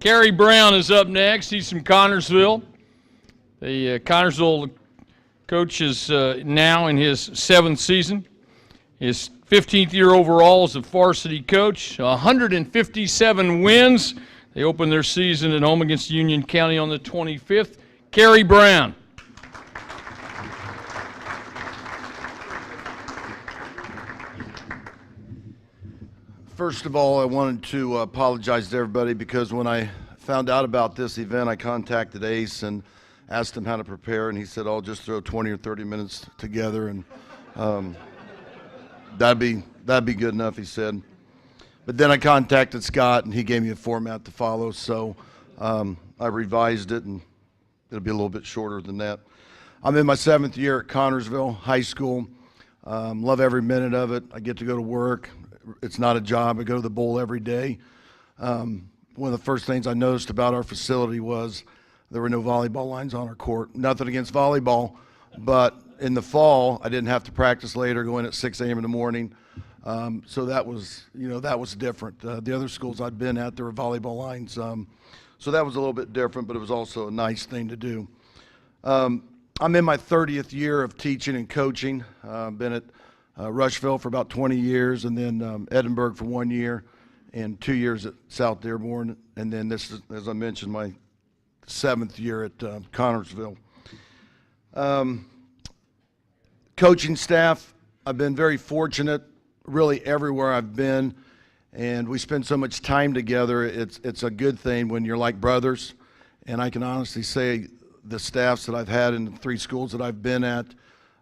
Kerry Brown is up next. He's from Connersville. The Connersville coach is now in his 7th season. His 15th year overall as a varsity coach. 157 wins. They open their season at home against Union County on the 25th. Kerry Brown. First of all, I wanted to apologize to everybody because when I found out about this event, I contacted Ace and asked him how to prepare, and he said, "I'll just throw 20 or 30 minutes together, and that'd be good enough," he said. But then I contacted Scott, and he gave me a format to follow, so I revised it, and it'll be a little bit shorter than that. I'm in my 7th year at Connersville High School. Love every minute of it. I get to go to work. It's not a job. I go to the bowl every day. One of the first things I noticed about our facility was there were no volleyball lines on our court. Nothing against volleyball, but in the fall, I didn't have to practice later, go in at 6 a.m. in the morning. So that was different. The other schools I'd been at, there were volleyball lines. So that was a little bit different, but it was also a nice thing to do. I'm in my 30th year of teaching and coaching. Been at Rushville for about 20 years, and then Edinburgh for 1 year, and 2 years at South Dearborn, and then this is, as I mentioned, my 7th year at Connersville. Coaching staff, I've been very fortunate, really everywhere I've been, and we spend so much time together. It's a good thing when you're like brothers, and I can honestly say the staffs that I've had in the 3 schools that I've been at,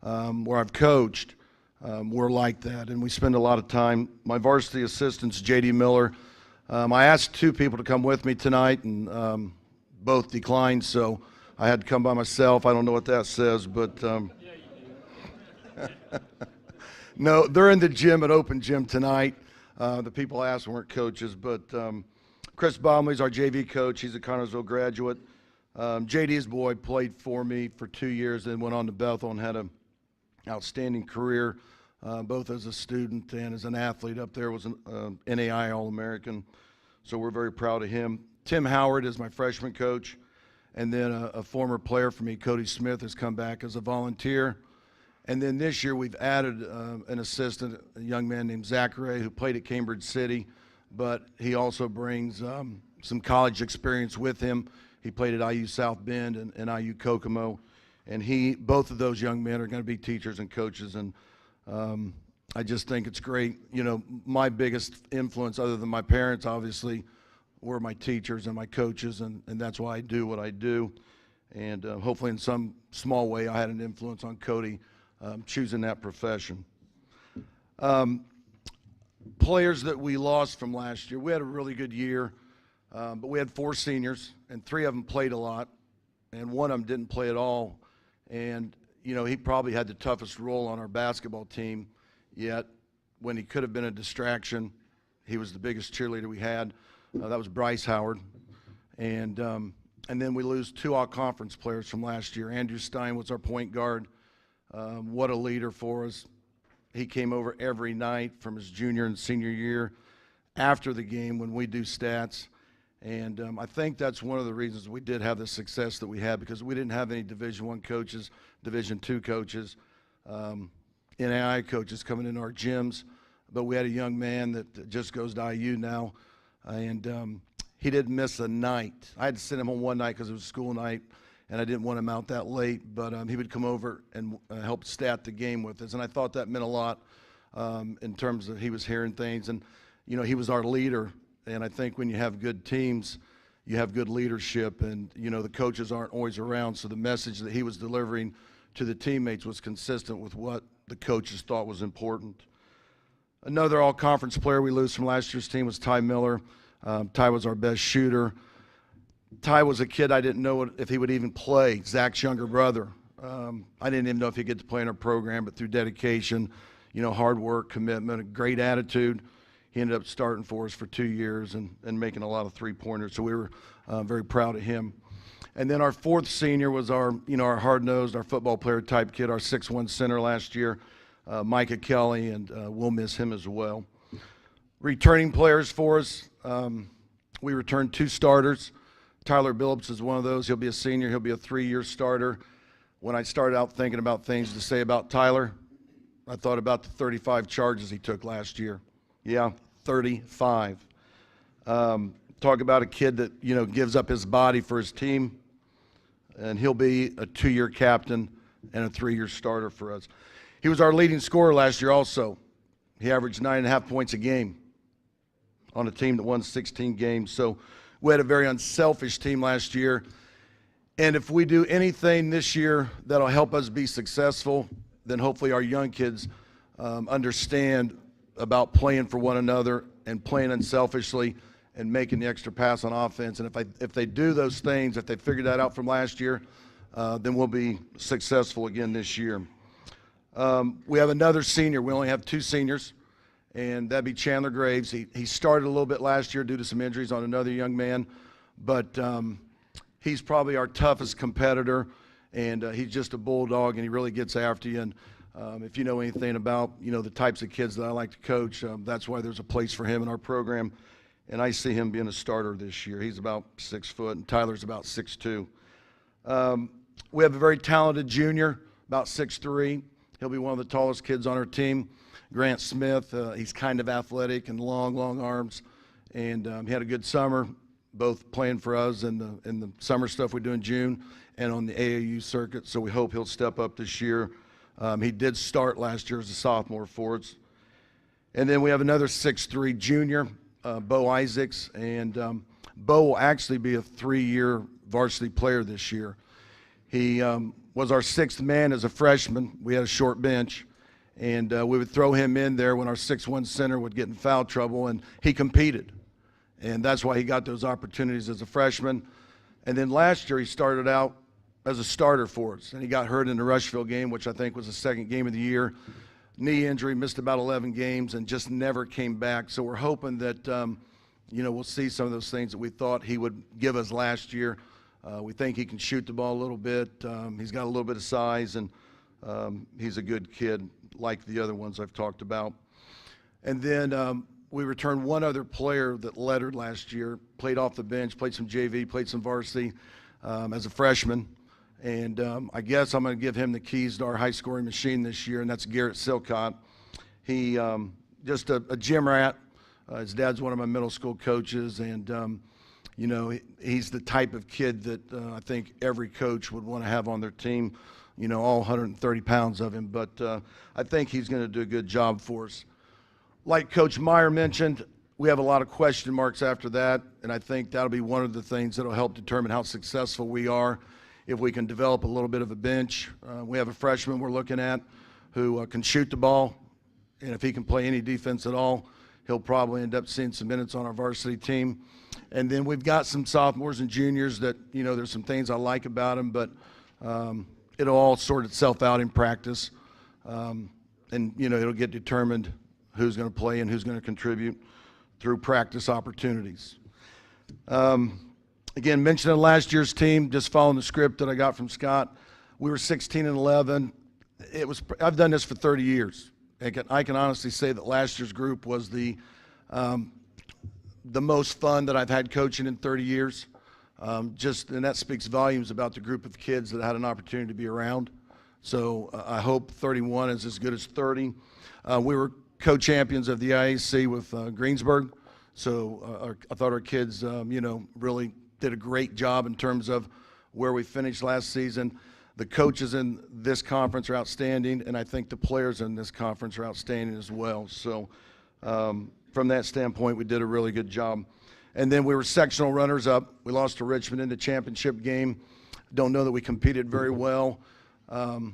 where I've coached, we're like that, and we spend a lot of time. My varsity assistants, J.D. Miller, I asked 2 people to come with me tonight, and both declined, so I had to come by myself. I don't know what that says, but no, they're in the gym at Open Gym tonight. The people I asked weren't coaches, but Chris Baumley's our JV coach. He's a Connersville graduate. JD's boy played for me for 2 years, then went on to Bethel and had an outstanding career, both as a student and as an athlete up there, was an NAI All-American, so we're very proud of him. Tim Howard is my freshman coach, and then a former player for me, Cody Smith, has come back as a volunteer. And then this year we've added an assistant, a young man named Zachary, who played at Cambridge City, but he also brings some college experience with him. He played at IU South Bend and IU Kokomo. And both of those young men are going to be teachers and coaches, and I just think it's great. You know, my biggest influence, other than my parents, obviously, were my teachers and my coaches, and that's why I do what I do. And hopefully in some small way I had an influence on Cody choosing that profession. Players that we lost from last year, we had a really good year, but we had 4 seniors, and 3 of them played a lot, and 1 of them didn't play at all. And, you know, he probably had the toughest role on our basketball team, yet when he could have been a distraction, he was the biggest cheerleader we had. That was Bryce Howard. And then we lose 2 all-conference players from last year. Andrew Stein was our point guard. What a leader for us. He came over every night from his junior and senior year after the game when we do stats. And I think that's one of the reasons we did have the success that we had, because we didn't have any Division I coaches, Division II coaches, NAI coaches coming into our gyms. But we had a young man that just goes to IU now, and he didn't miss a night. I had to send him home one night because it was school night, and I didn't want him out that late. But he would come over and help stat the game with us, and I thought that meant a lot in terms of he was hearing things. And, you know, he was our leader. And I think when you have good teams, you have good leadership, and, you know, the coaches aren't always around, so the message that he was delivering to the teammates was consistent with what the coaches thought was important. Another all-conference player we lose from last year's team was Ty Miller. Ty was our best shooter. Ty was a kid I didn't know if he would even play, Zach's younger brother. I didn't even know if he'd get to play in our program, but through dedication, you know, hard work, commitment, a great attitude, he ended up starting for us for 2 years and making a lot of three-pointers, so we were very proud of him. And then our 4th senior was our hard-nosed, our football player type kid, our 6'1" center last year, Micah Kelly, and we'll miss him as well. Returning players for us, We returned 2 starters. Tyler Billups is one of those. He'll be a senior. He'll be a 3-year starter. When I started out thinking about things to say about Tyler, I thought about the 35 charges he took last year. Yeah, 35. Talk about a kid that, you know, gives up his body for his team, and he'll be a 2-year captain and a 3-year starter for us. He was our leading scorer last year also. He averaged 9.5 points a game on a team that won 16 games. So we had a very unselfish team last year. And if we do anything this year that'll help us be successful, then hopefully our young kids understand about playing for one another and playing unselfishly and making the extra pass on offense. And if they do those things, if they figure that out from last year, then we'll be successful again this year. We have another senior. We only have 2 seniors, and that'd be Chandler Graves. He started a little bit last year due to some injuries on another young man, but he's probably our toughest competitor, and he's just a bulldog, and he really gets after you. And if you know anything about, you know, the types of kids that I like to coach, that's why there's a place for him in our program. And I see him being a starter this year. He's about 6 foot, and Tyler's about 6'2". We have a very talented junior, about 6'3". He'll be one of the tallest kids on our team. Grant Smith, he's kind of athletic and long arms. And he had a good summer, both playing for us and the summer stuff we do in June and on the AAU circuit. So we hope he'll step up this year. He did start last year as a sophomore for us. And then we have another 6'3" junior, Bo Isaacs, and Bo will actually be a 3-year varsity player this year. He was our 6th man as a freshman. We had a short bench, and we would throw him in there when our 6'1" center would get in foul trouble, and he competed. And that's why he got those opportunities as a freshman. And then last year he started out as a starter for us, and he got hurt in the Rushville game, which I think was the 2nd game of the year. Knee injury, missed about 11 games, and just never came back. So we're hoping that, you know, we'll see some of those things that we thought he would give us last year. We think he can shoot the ball a little bit. He's got a little bit of size, and he's a good kid like the other ones I've talked about. And then we returned one other player that lettered last year, played off the bench, played some JV, played some varsity as a freshman. And I guess I'm going to give him the keys to our high-scoring machine this year, and that's Garrett Silcott. He just a gym rat. His dad's one of my middle school coaches, and you know, he's the type of kid that I think every coach would want to have on their team, you know, all 130 pounds of him. But I think he's going to do a good job for us. Like Coach Meyer mentioned, we have a lot of question marks after that, and I think that'll be one of the things that'll help determine how successful we are if we can develop a little bit of a bench. We have a freshman we're looking at who can shoot the ball, and if he can play any defense at all, he'll probably end up seeing some minutes on our varsity team. And then we've got some sophomores and juniors that, you know, there's some things I like about them, but it'll all sort itself out in practice. And, you know, it'll get determined who's going to play and who's going to contribute through practice opportunities. Again, mentioning last year's team, just following the script that I got from Scott, we were 16-11. I've done this for 30 years. I can honestly say that last year's group was the most fun that I've had coaching in 30 years. And that speaks volumes about the group of kids that I had an opportunity to be around. So I hope 31 is as good as 30. We were co-champions of the IAC with Greensburg. So I thought our kids, you know, really did a great job in terms of where we finished last season. The coaches in this conference are outstanding, and I think the players in this conference are outstanding as well. So from that standpoint, we did a really good job. And then we were sectional runners-up. We lost to Richmond in the championship game. Don't know that we competed very well.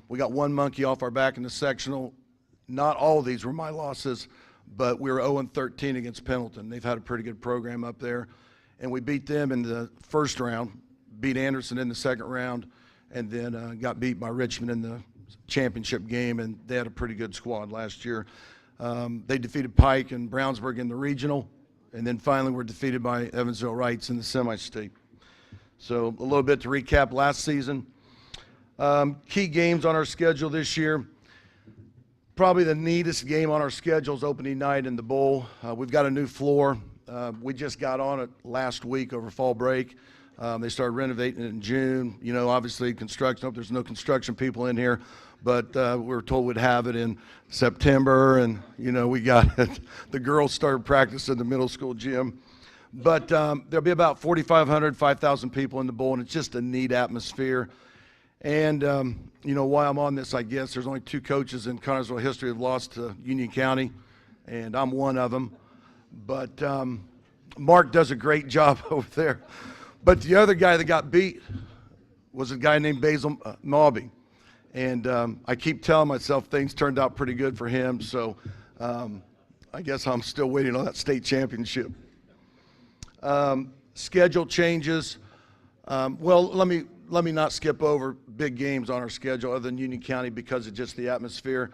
We got one monkey off our back in the sectional. Not all of these were my losses, but we were 0-13 against Pendleton. They've had a pretty good program up there. And we beat them in the first round, beat Anderson in the second round, and then got beat by Richmond in the championship game, and they had a pretty good squad last year. They defeated Pike and Brownsburg in the regional, and then finally were defeated by Evansville Wrights in the semi-state. So a little bit to recap last season. Key games on our schedule this year. Probably the neatest game on our schedule is opening night in the bowl. We've got a new floor. We just got on it last week over fall break. They started renovating it in June. You know, obviously construction, there's no construction people in here, but we were told we'd have it in September, and, you know, we got it. The girls started practice in the middle school gym. But there'll be about 4,500, 5,000 people in the bowl, and it's just a neat atmosphere. And, you know, while I'm on this, I guess, there's only 2 coaches in Connersville history who have lost to Union County, and I'm one of them. But Mark does a great job over there. But the other guy that got beat was a guy named Basil Maubey. And I keep telling myself things turned out pretty good for him, so I guess I'm still waiting on that state championship. Schedule changes. Well, let me not skip over big games on our schedule other than Union County because of just the atmosphere.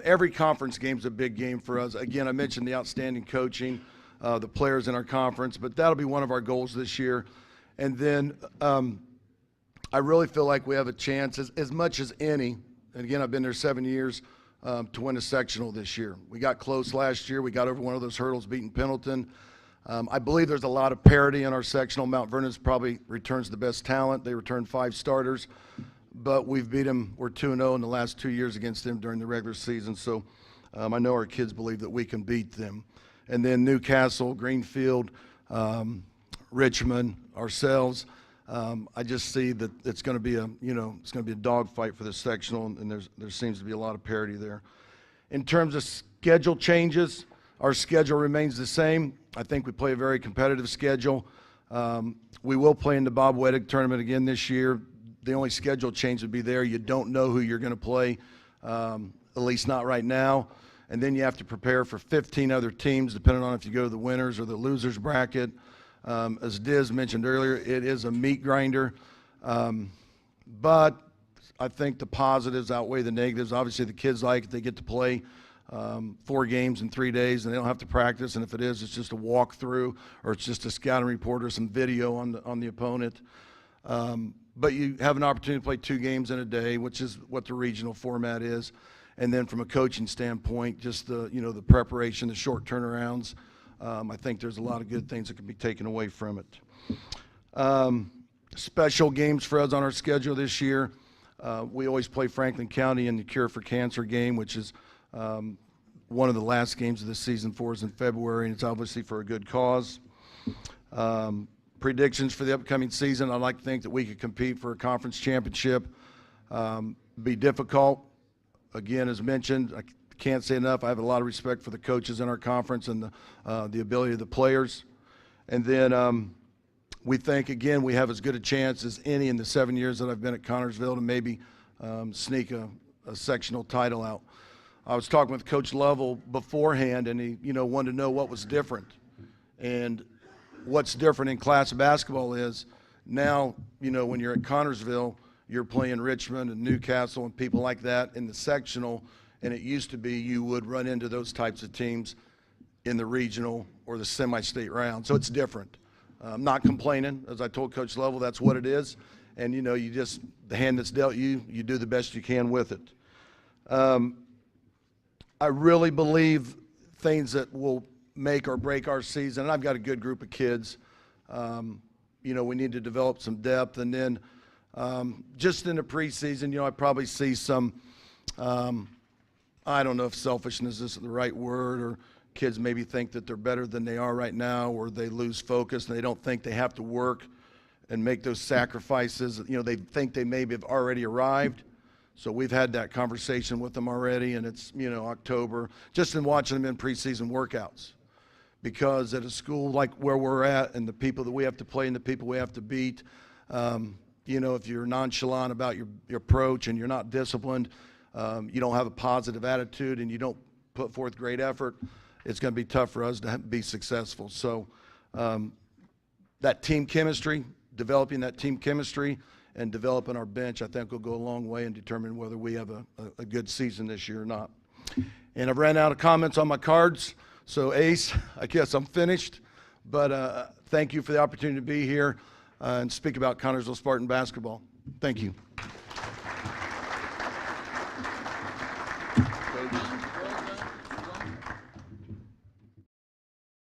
Every conference game is a big game for us. Again, I mentioned the outstanding coaching, the players in our conference, but that'll be one of our goals this year. And then I really feel like we have a chance, as much as any, and again, I've been there 7 years, to win a sectional this year. We got close last year. We got over one of those hurdles, beating Pendleton. I believe there's a lot of parity in our sectional. Mount Vernon's probably returns the best talent. They returned 5 starters, but we've beat them. We're 2-0 in the last 2 years against them during the regular season, so I know our kids believe that we can beat them. And then Newcastle, Greenfield, Richmond, ourselves. I just see that it's going to be it's going to be a dogfight for this sectional, and there seems to be a lot of parity there. In terms of schedule changes, our schedule remains the same. I think we play a very competitive schedule. We will play in the Bob Weddick tournament again this year. The only schedule change would be there. You don't know who you're going to play, at least not right now. And then you have to prepare for 15 other teams, depending on if you go to the winners or the losers bracket. As Diz mentioned earlier, it is a meat grinder. But I think the positives outweigh the negatives. Obviously, the kids like it. They get to play 4 games in 3 days, and they don't have to practice. And if it is, it's just a walkthrough, or it's just a scouting report or some video on the opponent. But you have an opportunity to play 2 games in a day, which is what the regional format is. And then from a coaching standpoint, just the preparation, the short turnarounds. I think there's a lot of good things that can be taken away from it. Special games for us on our schedule this year. We always play Franklin County in the Cure for Cancer game, which is one of the last games of the season for us in February, and it's obviously for a good cause. Predictions for the upcoming season, I'd like to think that we could compete for a conference championship. Be difficult. Again, as mentioned, I can't say enough, I have a lot of respect for the coaches in our conference and the ability of the players. And then we think, again, we have as good a chance as any in the 7 years that I've been at Connersville to maybe sneak a sectional title out. I was talking with Coach Lovell beforehand, and he wanted to know what was different. And what's different in class basketball is now, when you're at Connersville, you're playing Richmond and Newcastle and people like that in the sectional, and it used to be you would run into those types of teams in the regional or the semi-state round. So it's different. I'm not complaining. As I told Coach Lovell, that's what it is. And, you just, the hand that's dealt you, you do the best you can with it. I really believe things that will make or break our season, and I've got a good group of kids. We need to develop some depth. And then just in the preseason, I probably see some, I don't know if selfishness is the right word, or kids maybe think that they're better than they are right now, or they lose focus and they don't think they have to work and make those sacrifices. They think they maybe have already arrived. So we've had that conversation with them already, and it's, October, just in watching them in preseason workouts. Because at a school like where we're at and the people that we have to play and the people we have to beat, if you're nonchalant about your approach and you're not disciplined, you don't have a positive attitude, and you don't put forth great effort, it's going to be tough for us to be successful. So that team chemistry, developing that team chemistry and developing our bench, I think will go a long way in determining whether we have a good season this year or not. And I've ran out of comments on my cards. So Ace, I guess I'm finished. But thank you for the opportunity to be here and speak about Connersville Spartan basketball. Thank you.